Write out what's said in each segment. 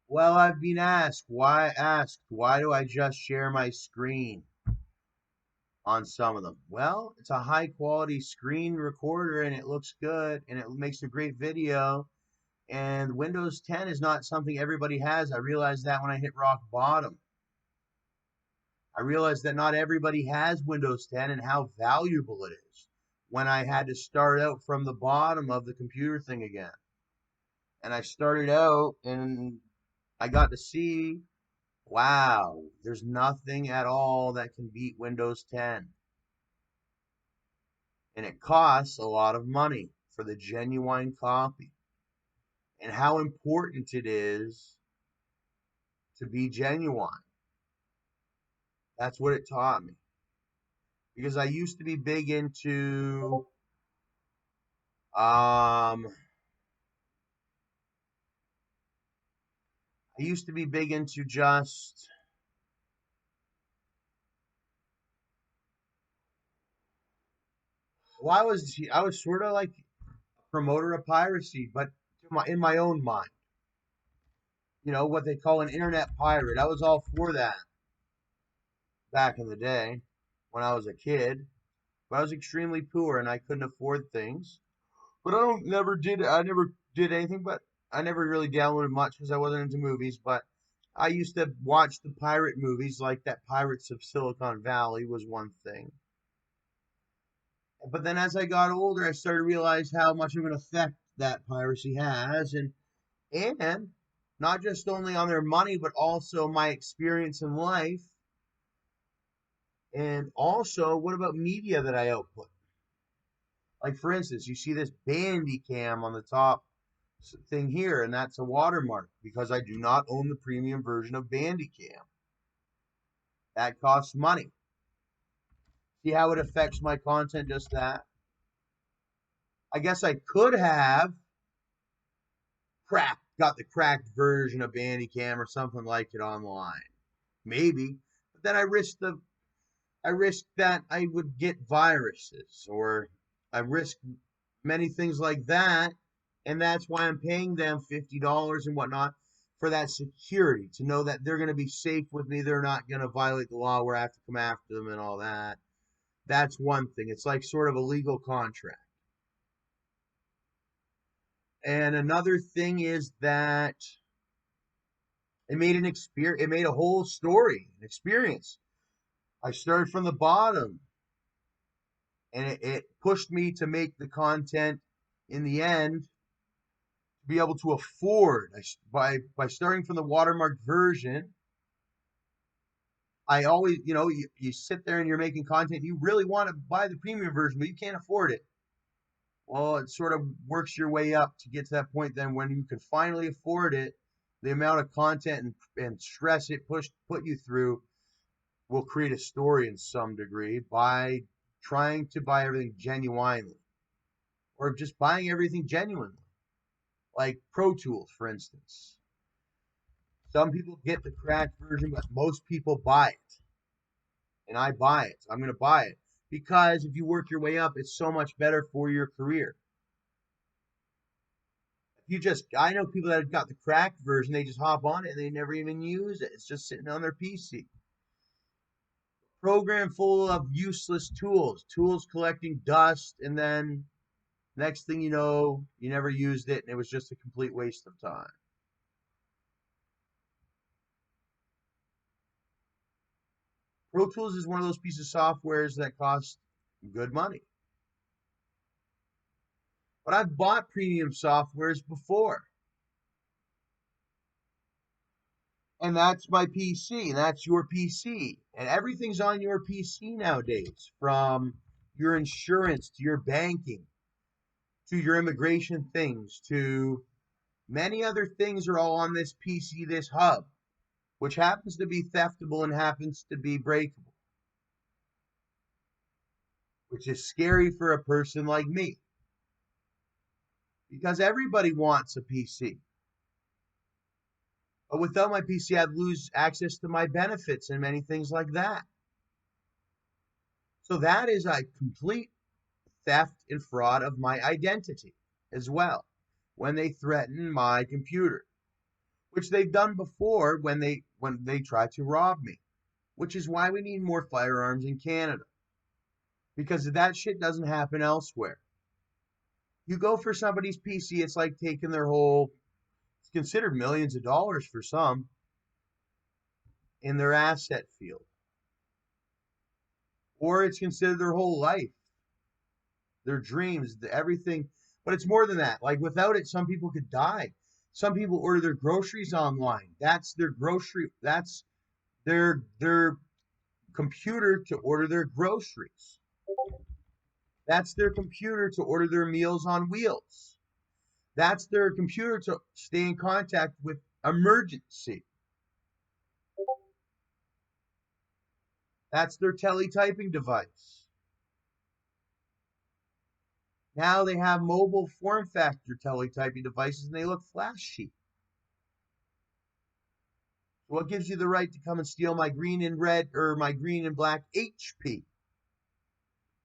Well, I've been why do I just share my screen on some of them? Well, it's a high quality screen recorder and it looks good and it makes a great video. And Windows 10 is not something everybody has. I realized that when I hit rock bottom. I realized that not everybody has Windows 10 and how valuable it is when I had to start out from the bottom of the computer thing again. And I started out and I got to see, wow, there's nothing at all that can beat Windows 10. And it costs a lot of money for the genuine copy. And how important it is to be genuine. That's what it taught me. Because I used to be big into um I used to be big into just well, I was sort of like a promoter of piracy, but in my own mind. You know, what they call an internet pirate. I was all for that back in the day when I was a kid. But I was extremely poor and I couldn't afford things. But I never did anything, but I never really downloaded much because I wasn't into movies. But I used to watch the pirate movies, like that Pirates of Silicon Valley was one thing. But then as I got older, I started to realize how much of an effect that piracy has, and not just only on their money, but also my experience in life, and also what about media that I output? Like for instance, you see this Bandicam on the top thing here, and that's a watermark because I do not own the premium version of Bandicam. That costs money. See how it affects my content just that? I guess I could have got the cracked version of Bandicam or something like it online. Maybe. But then I risked that I would get viruses or I risked many things like that. And that's why I'm paying them $50 and whatnot for that security to know that they're going to be safe with me. They're not going to violate the law where I have to come after them and all that. That's one thing. It's like sort of a legal contract. And another thing is that it made a whole story, an experience. I started from the bottom and it pushed me to make the content in the end to be able to afford by starting from the watermarked version. I always, you sit there and you're making content. You really want to buy the premium version, but you can't afford it. Well, it sort of works your way up to get to that point. Then, when you can finally afford it, the amount of content and stress it put you through will create a story in some degree by trying to buy everything genuinely or just buying everything genuinely, like Pro Tools, for instance. Some people get the cracked version, but most people buy it. And I buy it. I'm going to buy it because if you work your way up, it's so much better for your career. I know people that have got the cracked version, they just hop on it and they never even use it. It's just sitting on their PC. Program full of useless tools collecting dust, and then next thing you know, you never used it and it was just a complete waste of time. Pro Tools is one of those pieces of softwares that cost good money. But I've bought premium softwares before. And that's my PC, and that's your PC. And everything's on your PC nowadays, from your insurance to your banking to your immigration things to many other things are all on this PC, this hub, which happens to be theftable and happens to be breakable, which is scary for a person like me because everybody wants a PC. But without my PC, I'd lose access to my benefits and many things like that. So that is a complete theft and fraud of my identity as well when they threaten my computer, which they've done before when they try to rob me, which is why we need more firearms in Canada, because that shit doesn't happen elsewhere. You go for somebody's PC, it's like taking their whole, it's considered millions of dollars for some, in their asset field. Or it's considered their whole life, their dreams, everything. But it's more than that. Like without it, some people could die. Some people order their groceries online. That's their computer to order their groceries. That's their computer to order their meals on wheels. That's their computer to stay in contact with emergency. That's their teletyping device. Now they have mobile form factor teletyping devices and they look flashy. What gives you the right to come and steal my green and red or my green and black HP?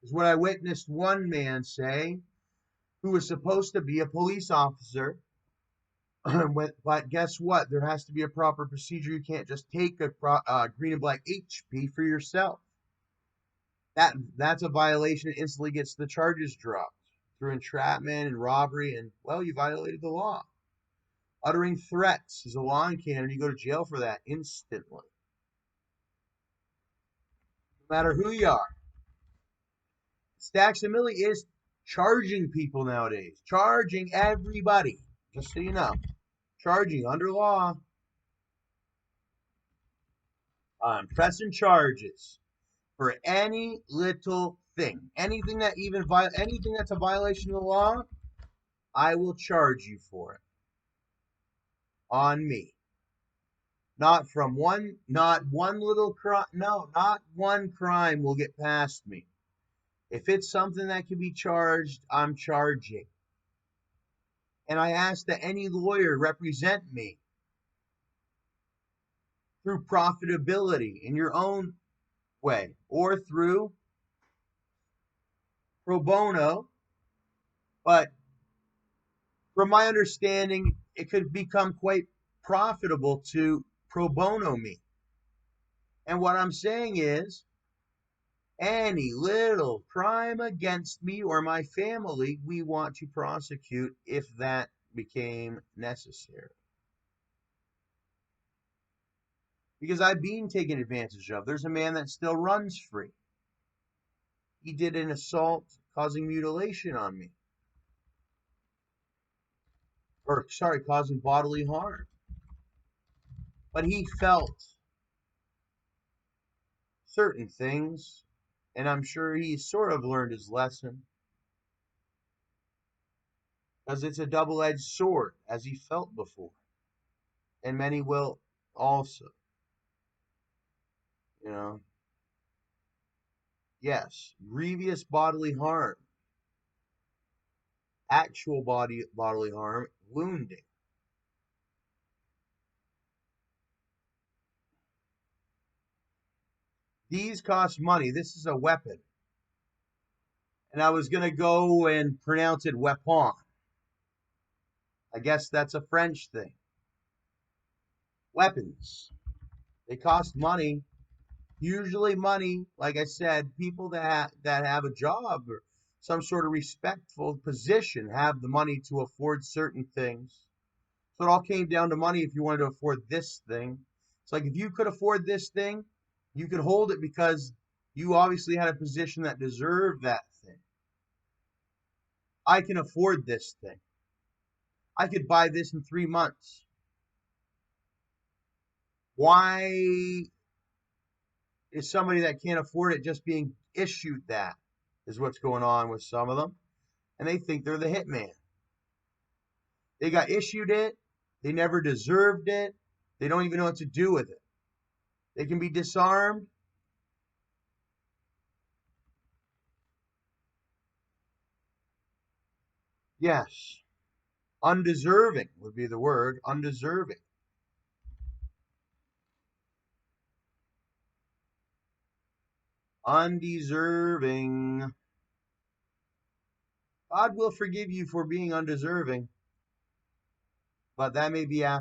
Is what I witnessed one man say, who was supposed to be a police officer. But guess what? There has to be a proper procedure. You can't just take a green and black HP for yourself. That's a violation. It instantly gets the charges dropped through entrapment and robbery, and well, you violated the law. Uttering threats is a law in Canada. You go to jail for that instantly. No matter who you are. STACKSAMiLLi is charging people nowadays. Charging everybody. Just so you know. Charging under law. I'm pressing charges for any little thing. Anything that's a violation of the law, I will charge you for it. On me. Not one little crime. No, not one crime will get past me. If it's something that can be charged, I'm charging. And I ask that any lawyer represent me through profitability in your own way or through pro bono. But from my understanding, it could become quite profitable to pro bono me. And what I'm saying is, any little crime against me or my family, we want to prosecute if that became necessary. Because I've been taken advantage of. There's a man that still runs free. He did an assault causing mutilation on me. Or, sorry, causing bodily harm. But he felt certain things, and I'm sure he sort of learned his lesson. Because it's a double-edged sword, as he felt before. And many will also. You know. Yes, grievous bodily harm. Actual bodily harm, wounding. These cost money. This is a weapon. And I was going to go and pronounce it weapon. I guess that's a French thing. Weapons. They cost money. Usually money, like I said, people that have a job or some sort of respectful position have the money to afford certain things. So it all came down to money if you wanted to afford this thing. It's like if you could afford this thing, you could hold it because you obviously had a position that deserved that thing. I can afford this thing. I could buy this in 3 months. Why is somebody that can't afford it just being issued that? Is what's going on with some of them. And they think they're the hitman. They got issued it. They never deserved it. They don't even know what to do with it. They can be disarmed. Yes. Undeserving would be the word. Undeserving. Undeserving. God will forgive you for being undeserving. But that may be after.